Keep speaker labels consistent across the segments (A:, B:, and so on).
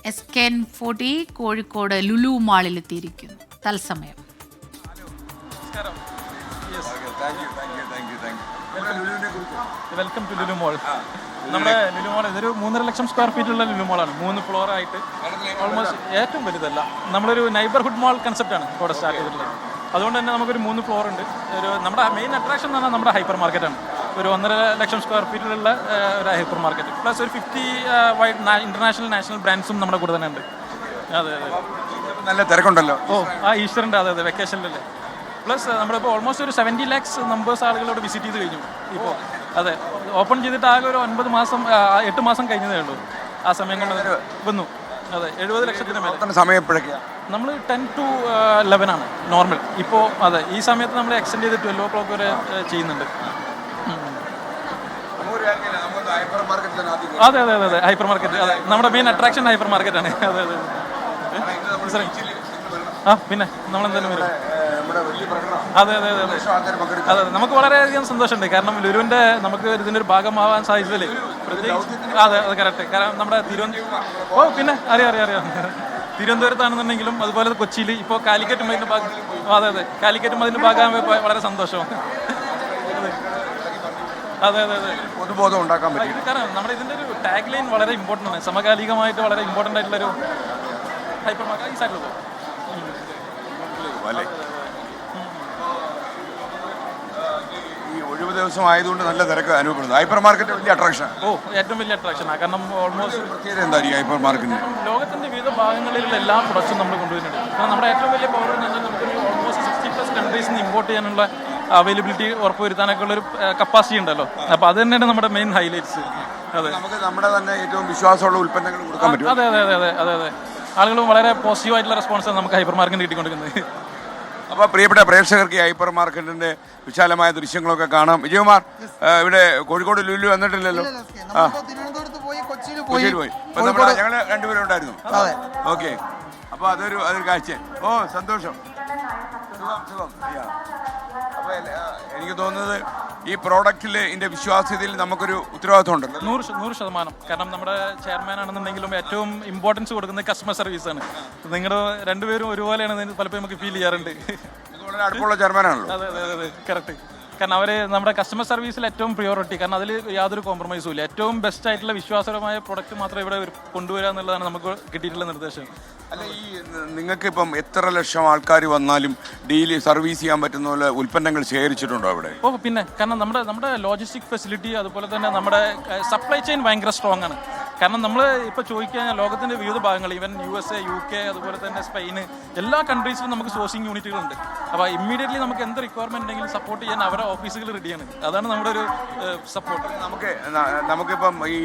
A: SKN40 Kozhikode Lulu മാളിലെത്തിയിരിക്കുന്നു. തത്സമയം
B: welcome to Lulu മോൾ. നമ്മുടെ ലുലു മോൾ ഇതൊരു 3.5 ലക്ഷം സ്ക്വയർ ഫീറ്റുള്ള ലുലു മോളാണ്. 3 ഫ്ലോർ ആയിട്ട് ഓൾമോസ്റ്റ് ഏറ്റവും വലുതല്ല. നമ്മളൊരു നൈബർഹുഡ് മോൾ കൺസെപ്റ്റാണ് ഇവിടെ സ്റ്റാർട്ട് ചെയ്തിട്ടുള്ളത്. അതുകൊണ്ട് തന്നെ നമുക്കൊരു 3 ഫ്ലോർ ഉണ്ട്. നമ്മുടെ മെയിൻ അട്രാക്ഷൻ എന്ന് പറഞ്ഞാൽ നമ്മുടെ ഹൈപ്പർ മാർക്കറ്റാണ്. ഒരു 1.5 ലക്ഷം സ്ക്വയർ ഫീറ്റിലുള്ള ഒരു ഹൈപ്പർ മാർക്കറ്റ് പ്ലസ് ഒരു 50 വൈഡ് ഇന്റർനാഷണൽ നാഷണൽ ബ്രാൻഡ്സും നമ്മുടെ കൂടെ തന്നെ ഉണ്ട്. അതെ അതെ,
C: നല്ല തിരക്കുണ്ടല്ലോ.
B: ഈസ്റ്ററിൻ്റെ അതെ വെക്കേഷനിലല്ലേ. പ്ലസ് നമ്മളിപ്പോൾ ഓൾമോസ്റ്റ് ഒരു 70 lakhs നമ്പേഴ്സ് ആളുകളോട് വിസിറ്റ് ചെയ്ത് കഴിഞ്ഞു ഇപ്പോൾ. അതെ, ഓപ്പൺ ചെയ്തിട്ട് ആകെ ഒരു 8 മാസം കഴിഞ്ഞതേ ഉള്ളൂ. ആ സമയം കൊണ്ട് വന്നു. അതെ, 70 ലക്ഷത്തിന് മേലെ.
C: സമയം എപ്പോഴൊക്കെയാണ്?
B: നമ്മൾ 10 to 11 ആണ് നോർമൽ. ഇപ്പോൾ അതെ, ഈ സമയത്ത് നമ്മൾ എക്സ്റ്റെൻഡ് ചെയ്ത് 12 o'clock വരെ ചെയ്യുന്നുണ്ട്. അതെ അതെ അതെ അതെ, ഹൈപ്പർ മാർക്കറ്റ്. അതെ, നമ്മുടെ മെയിൻ അട്രാക്ഷൻ ഹൈപ്പർ മാർക്കറ്റാണ്. അതെ അതെ പിന്നെ നമ്മളെന്തായാലും വരും. അതെ അതെ അതെ അതെ, നമുക്ക് വളരെയധികം സന്തോഷമുണ്ട്. കാരണം ലുലുവിൻ്റെ നമുക്ക് ഇതിൻ്റെ ഒരു ഭാഗമാവാൻ സാധിച്ചതിൽ പ്രത്യേകിച്ച്. അതെ അതെ കറക്റ്റ്. കാരണം നമ്മുടെ പിന്നെ അറിയാം തിരുവനന്തപുരത്താണെന്നുണ്ടെങ്കിലും അതുപോലെ കൊച്ചിയിൽ ഇപ്പോൾ കാലിക്കറ്റും അതിൻ്റെ ഭാഗം. അതെ കാലിക്കറ്റും അതിൻ്റെ ഭാഗമാകുമ്പോൾ വളരെ സന്തോഷമാണ്. അതെ അതെ അതെ,
C: പൊതുബോധം ഉണ്ടാക്കാൻ പറ്റും.
B: കാരണം നമ്മുടെ ഇതിൻ്റെ ഒരു ടാഗ് ലൈൻ വളരെ ഇമ്പോർട്ടൻ്റ് ആണ്. സമകാലികമായിട്ട് വളരെ ഇമ്പോർട്ടൻ്റ് ആയിട്ടുള്ളൊരു ഹൈപ്പർ മാർക്കറ്റ്. ഈ സൈഡിൽ പോകും.
C: ഈ ഒഴിവ് ദിവസം ആയതുകൊണ്ട് നല്ല തിരക്ക് അനുഭവപ്പെടുന്നു. ഹൈപ്പർ മാർക്കറ്റ് വലിയ അട്രാക്ഷൻ.
B: ഏറ്റവും വലിയ അട്രാക്ഷനാണ്. കാരണം ഓൾമോസ്റ്റ്
C: പ്രത്യേകത എന്തായിരിക്കും ഹൈപ്പർ മാർക്കറ്റിന്?
B: ലോകത്തിന്റെ വിവിധ ഭാഗങ്ങളിലുള്ള എല്ലാ പ്രൊഡക്ട്സും നമ്മൾ കൊണ്ടുവരുന്നുണ്ട്. കാരണം നമ്മുടെ ഏറ്റവും വലിയ പവർ എന്ന് വെച്ചാൽ നമുക്ക് ഓൾമോസ്റ്റ് 60+ കൺട്രീസിൽ നിന്ന് ഇമ്പോർട്ട് ചെയ്യാനുള്ള അവൈലബിലിറ്റി ഉറപ്പുവരുത്താനൊക്കെ ഉള്ളൊരു കപ്പാസിറ്റി ഉണ്ടല്ലോ. അപ്പോൾ അത് തന്നെയാണ് നമ്മുടെ മെയിൻ ഹൈലൈറ്റ്സ്. അതെ,
C: നമുക്ക് നമ്മുടെ തന്നെ ഏറ്റവും വിശ്വാസമുള്ള ഉൽപ്പന്നങ്ങൾ കൊടുക്കാൻ പറ്റും.
B: അതെ അതെ അതെ അതെ അതെ, ആളുകൾ വളരെ പോസിറ്റീവായിട്ടുള്ള റെസ്പോൺസാണ് നമുക്ക് ഹൈപ്പർ മാർക്കറ്റിന് കിട്ടിക്കൊണ്ടിരിക്കുന്നത്.
C: അപ്പോൾ പ്രിയപ്പെട്ട പ്രേക്ഷകർക്ക് ഈ ഹൈപ്പർ മാർക്കറ്റിന്റെ വിശാലമായ ദൃശ്യങ്ങളൊക്കെ കാണാം. വിജയകുമാർ, ഇവിടെ കോഴിക്കോട് ലുലു വന്നിട്ടില്ലല്ലോ? കൊച്ചിയിൽ പോയി. ഞങ്ങൾ രണ്ടുപേരും ഉണ്ടായിരുന്നു. ഓക്കെ, അപ്പോൾ അതൊരു കാഴ്ച. സന്തോഷം. സുഖം. അപ്പോൾ എനിക്ക് തോന്നുന്നത് ഈ പ്രോഡക്റ്റിൽ ഇതിന്റെ വിശ്വാസ്യതയിൽ നമുക്കൊരു ഉത്തരവാദിത്വം ഉണ്ടല്ലോ.
B: 100%. കാരണം നമ്മുടെ ചെയർമാൻ ആണെന്നുണ്ടെങ്കിലും ഏറ്റവും ഇമ്പോർട്ടൻസ് കൊടുക്കുന്നത് കസ്റ്റമർ സർവീസാണ്. നിങ്ങളുടെ രണ്ടുപേരും ഒരുപോലെയാണ് പലപ്പോഴും നമുക്ക് ഫീൽ ചെയ്യാറുണ്ട്.
C: വളരെ അടുപ്പമുള്ള ചെയർമാനാണല്ലോ.
B: അതെ അതെ അതെ കറക്റ്റ്. കാരണം അവർ നമ്മുടെ കസ്റ്റമർ സർവീസിൽ ഏറ്റവും പ്രിയോറിറ്റി. കാരണം അതിൽ യാതൊരു കോംപ്രമൈസും ഇല്ല. ഏറ്റവും ബെസ്റ്റ് ആയിട്ടുള്ള വിശ്വാസപരമായ പ്രൊഡക്റ്റ് മാത്രമേ ഇവിടെ കൊണ്ടുവരിക എന്നുള്ളതാണ് നമുക്ക് കിട്ടിയിട്ടുള്ള നിർദ്ദേശം.
C: അല്ല, ഈ നിങ്ങൾക്ക് ഇപ്പം എത്ര ലക്ഷം ആൾക്കാർ വന്നാലും ഡെയിലി സർവീസ് ചെയ്യാൻ പറ്റുന്ന പോലെ ഉൽപ്പന്നങ്ങൾ ശേഖരിച്ചിട്ടുണ്ടോ അവിടെ?
B: പിന്നെ കാരണം നമ്മുടെ ലോജിസ്റ്റിക് ഫെസിലിറ്റി അതുപോലെ തന്നെ നമ്മുടെ സപ്ലൈ ചെയിൻ ഭയങ്കര സ്ട്രോങ് ആണ്. കാരണം നമ്മൾ ഇപ്പോൾ ചോദിക്കാൻ ലോകത്തിൻ്റെ വിവിധ ഭാഗങ്ങൾ, ഈവൻ USA, UK, അതുപോലെ തന്നെ സ്പെയിൻ, എല്ലാ കൺട്രീസിലും നമുക്ക് സോഴ്സിംഗ് യൂണിറ്റുകളുണ്ട്. അപ്പോൾ ഇമ്മീഡിയറ്റ്ലി നമുക്ക് എന്ത് റിക്വയർമെന്റ് ഉണ്ടെങ്കിലും സപ്പോർട്ട് ചെയ്യാൻ അവരുടെ ഓഫീസുകൾ റെഡിയാണ്. അതാണ് നമ്മുടെ ഒരു സപ്പോർട്ട്.
C: നമുക്കിപ്പം ഈ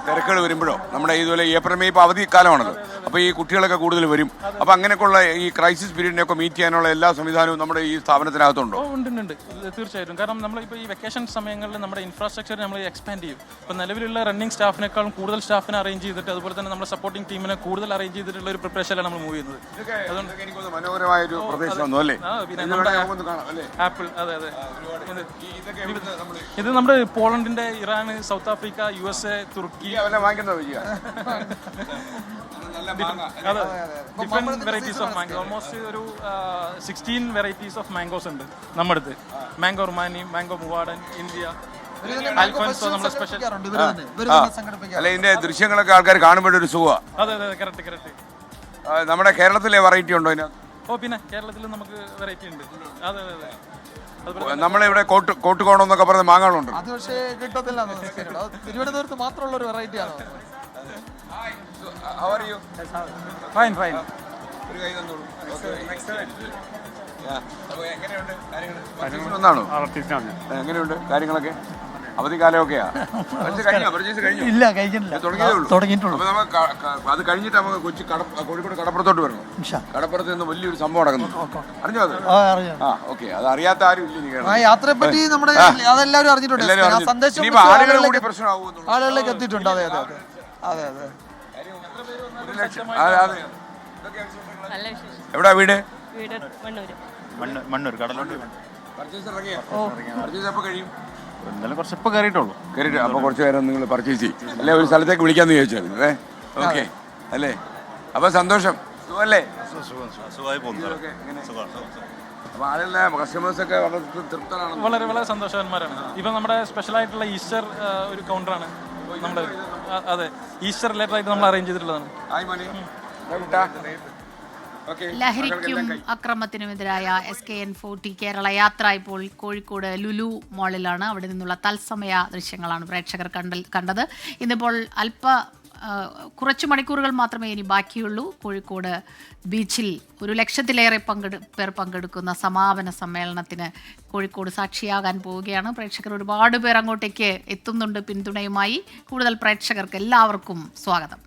C: തിരക്കുകൾ വരുമ്പോഴോ നമ്മുടെ ഇതുപോലെ ഏപ്രിൽ മെയ് ഇപ്പോൾ അവധിക്കാലമാണല്ലോ, അപ്പോൾ ഈ കുട്ടികളൊക്കെ കൂടുതൽ വരും. അപ്പോൾ അങ്ങനെയൊക്കെയുള്ള ഈ ക്രൈസിസ് പീരീഡിനെയൊക്കെ മീറ്റ് ചെയ്യാനുള്ള എല്ലാ സംവിധാനവും നമ്മുടെ ഈ സ്ഥാപനത്തിനകത്തുണ്ടോ?
B: ഉണ്ട് തീർച്ചയായിട്ടും. കാരണം നമ്മളിപ്പോൾ ഈ വെക്കേഷൻ സമയങ്ങളിൽ നമ്മുടെ ഇൻഫ്രാസ്ട്രക്ചർ നമ്മൾ എക്സ്പാൻഡ് ചെയ്യും. ഇപ്പോൾ നിലവിലുള്ള റണ്ണിങ് സ്റ്റാഫിനേക്കാളും കൂടുതൽ സ്റ്റാഫിനെ അറേഞ്ച് ചെയ്തിട്ട് അതുപോലെ തന്നെ നമ്മുടെ സപ്പോർട്ടിംഗ് ടീമിനെ കൂടുതൽ അറേഞ്ച് ചെയ്തിട്ടുള്ള ഒരു പ്രിപ്പറേഷനാണ് നമ്മൾ മൂവ് ചെയ്യുന്നത്. അതുകൊണ്ട്
C: എനിക്ക് മനോഹരമായ ഒരു പ്രദേശം അല്ലേ?
B: പിന്നെ നമ്മുടെ ആപ്പിൾ. അതെ ഇത് നമ്മുടെ പോളണ്ടിന്റെ, ഇറാൻ, സൗത്ത് ആഫ്രിക്ക, USA, തുർക്കി different varieties of mango. Almost ഒരു 16 വെറൈറ്റീസ് ഓഫ് മാംഗോസ് ഉണ്ട് നമ്മുടെ അടുത്ത്. Mango Rumani, mango Muvandan, India, alphonso നമ്മുടെ സ്പെഷ്യൽ.
C: അല്ല, ഇതിന്റെ ദൃശ്യങ്ങളൊക്കെ ആൾക്കാർ കാണുമ്പോഴൊരു സുഖമാണ്.
B: അതെ കറക്റ്റ്.
C: നമ്മുടെ കേരളത്തിലെ വെറൈറ്റി ഉണ്ടോ ഇതിനകത്ത്?
B: പിന്നെ കേരളത്തിൽ നമുക്ക് വെറൈറ്റി ഉണ്ട്. അതെ
C: നമ്മളിവിടെ കോട്ടുകോണം എന്നൊക്കെ പറഞ്ഞ മാങ്ങകളുണ്ട്.
D: അത് പക്ഷേ കിട്ടത്തില്ല. തിരുവനന്തപുരത്ത് മാത്രമുള്ള ഒരു വെറൈറ്റി ആണ്.
B: ഫൈൻ.
C: എങ്ങനെയുണ്ട് കാര്യങ്ങളൊക്കെ? അവധിക്കാലമൊക്കെയാ?
D: ഇല്ല, തുടങ്ങിയിട്ടുള്ളൂ.
C: അത് കഴിഞ്ഞിട്ട് നമുക്ക് കോഴിക്കോട് കടപ്പുറത്തോട്ട് വരണം. കടപ്പുറത്ത് നിന്ന് വലിയൊരു സംഭവം നടക്കുന്നു. അറിഞ്ഞോ അത്? ഓക്കെ, അത് അറിയാത്ത ആരും ഇല്ല.
D: യാത്രയെ പറ്റി നമ്മുടെ അതെല്ലാവരും അറിഞ്ഞിട്ടുണ്ട്. ആളുകളിലേക്ക് എത്തിയിട്ടുണ്ട്. അതെ.
C: എവിടാ വീട്?
E: മണ്ണൂർ കടലോട്ട്.
C: കഴിയും
E: ഇന്നലെ കുറച്ചിപ്പോൾ കയറിയിട്ടുള്ളൂ.
C: അപ്പോൾ കുറച്ച് നേരം നിങ്ങൾ പർച്ചേസ് ചെയ്യും അല്ലെ? ഒരു സ്ഥലത്തേക്ക് വിളിക്കാമെന്ന് ചോദിച്ചാൽ. ഓക്കെ, അല്ലേ? അപ്പൊ സന്തോഷം. സുഖമല്ലേ?
E: സുഖമായി പോകുന്നു.
C: അപ്പൊ ആളുകളെ കസ്റ്റമേഴ്സൊക്കെ വളരെ തൃപ്തരാണ്.
B: വളരെ വളരെ സന്തോഷവാന്മാരാണ്. ഇപ്പം നമ്മുടെ സ്പെഷ്യലായിട്ടുള്ള ഈസ്റ്റർ ഒരു കൗണ്ടറാണ് നമ്മുടെ. അതെ, ഈസ്റ്റർ റിലേറ്റഡ് ആയിട്ട് നമ്മൾ അറേഞ്ച് ചെയ്തിട്ടുള്ളതാണ്.
A: ലഹരിക്കും അക്രമത്തിനുമെതിരായ SKN40 കേരള യാത്ര ഇപ്പോൾ കോഴിക്കോട് ലുലു മാളിലാണ്. അവിടെ നിന്നുള്ള തത്സമയ ദൃശ്യങ്ങളാണ് പ്രേക്ഷകർ കണ്ടത്. ഇന്നിപ്പോൾ കുറച്ച് മണിക്കൂറുകൾ മാത്രമേ ഇനി ബാക്കിയുള്ളൂ. കോഴിക്കോട് ബീച്ചിൽ 100,000-ലേറെ പേർ പങ്കെടുക്കുന്ന സമാപന സമ്മേളനത്തിന് കോഴിക്കോട് സാക്ഷിയാകാൻ പോവുകയാണ്. പ്രേക്ഷകർ ഒരുപാട് പേർ അങ്ങോട്ടേക്ക് എത്തുന്നുണ്ട് പിന്തുണയുമായി. കൂടുതൽ പ്രേക്ഷകർക്ക് എല്ലാവർക്കും സ്വാഗതം.